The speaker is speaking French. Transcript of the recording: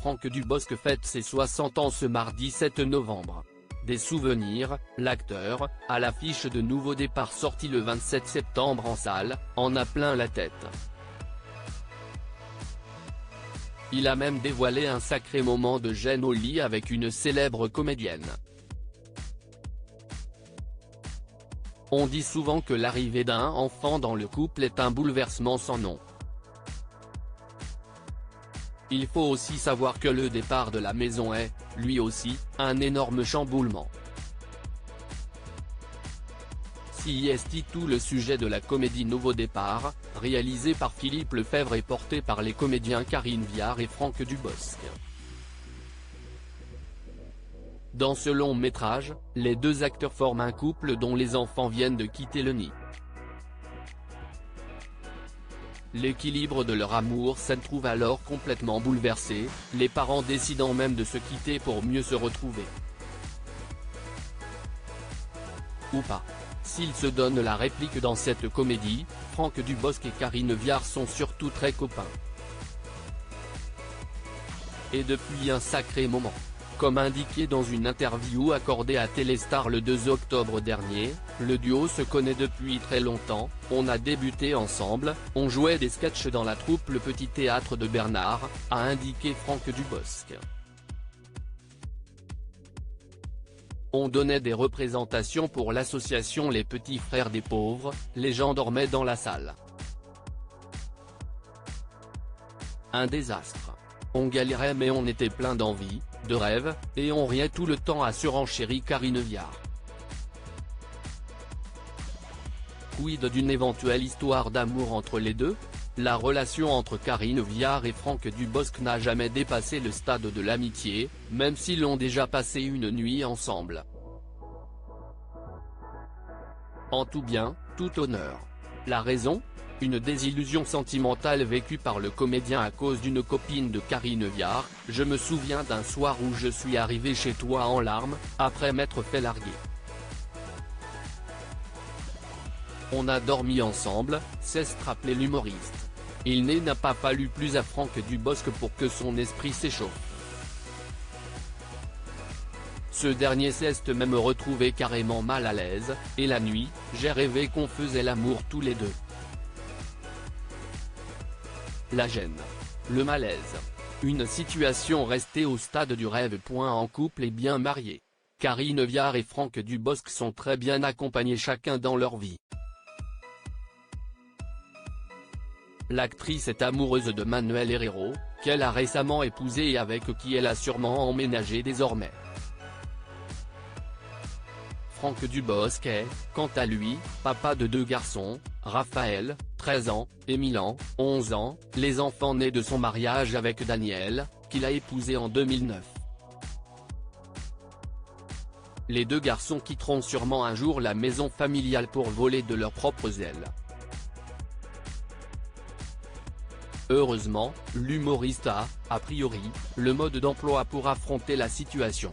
Franck Dubosc fête ses 60 ans ce mardi 7 novembre. Des souvenirs, l'acteur, à l'affiche de Nouveau Départ sorti le 27 septembre en salle, en a plein la tête. Il a même dévoilé un sacré moment de gêne au lit avec une célèbre comédienne. On dit souvent que l'arrivée d'un enfant dans le couple est un bouleversement sans nom. Il faut aussi savoir que le départ de la maison est, lui aussi, un énorme chamboulement. Si est tout le sujet de la comédie Nouveau Départ, réalisée par Philippe Lefebvre et portée par les comédiens Karine Viard et Franck Dubosc. Dans ce long métrage, les deux acteurs forment un couple dont les enfants viennent de quitter le nid. L'équilibre de leur amour se trouve alors complètement bouleversé, les parents décidant même de se quitter pour mieux se retrouver. Ou pas. S'ils se donnent la réplique dans cette comédie, Franck Dubosc et Karine Viard sont surtout très copains. Et depuis un sacré moment. Comme indiqué dans une interview accordée à Téléstar le 2 octobre dernier, le duo se connaît depuis très longtemps, on a débuté ensemble, on jouait des sketchs dans la troupe Le Petit Théâtre de Bernard, a indiqué Franck Dubosc. On donnait des représentations pour l'association Les Petits Frères des Pauvres, les gens dormaient dans la salle. Un désastre. On galérait mais on était plein d'envie, de rêve, et on riait tout le temps, a surenchéri Karine Viard. Quid d'une éventuelle histoire d'amour entre les deux? La relation entre Karine Viard et Franck Dubosc n'a jamais dépassé le stade de l'amitié, même s'ils ont déjà passé une nuit ensemble. En tout bien, tout honneur. La raison? Une désillusion sentimentale vécue par le comédien à cause d'une copine de Karine Viard. Je me souviens d'un soir où je suis arrivé chez toi en larmes, après m'être fait larguer. On a dormi ensemble, cesse rappeler l'humoriste. Il n'a pas fallu plus à Franck Dubosc pour que son esprit s'échauffe. Ce dernier s'est même retrouvé carrément mal à l'aise, et la nuit, j'ai rêvé qu'on faisait l'amour tous les deux. La gêne. Le malaise. Une situation restée au stade du rêve. En couple et bien mariés. Karine Viard et Franck Dubosc sont très bien accompagnés chacun dans leur vie. L'actrice est amoureuse de Manuel Herrero, qu'elle a récemment épousé et avec qui elle a sûrement emménagé désormais. Franck Dubosc est, quant à lui, papa de deux garçons, Raphaël, 13 ans, et Milan, 11 ans, les enfants nés de son mariage avec Danielle, qu'il a épousé en 2009. Les deux garçons quitteront sûrement un jour la maison familiale pour voler de leurs propres ailes. Heureusement, l'humoriste a priori, le mode d'emploi pour affronter la situation.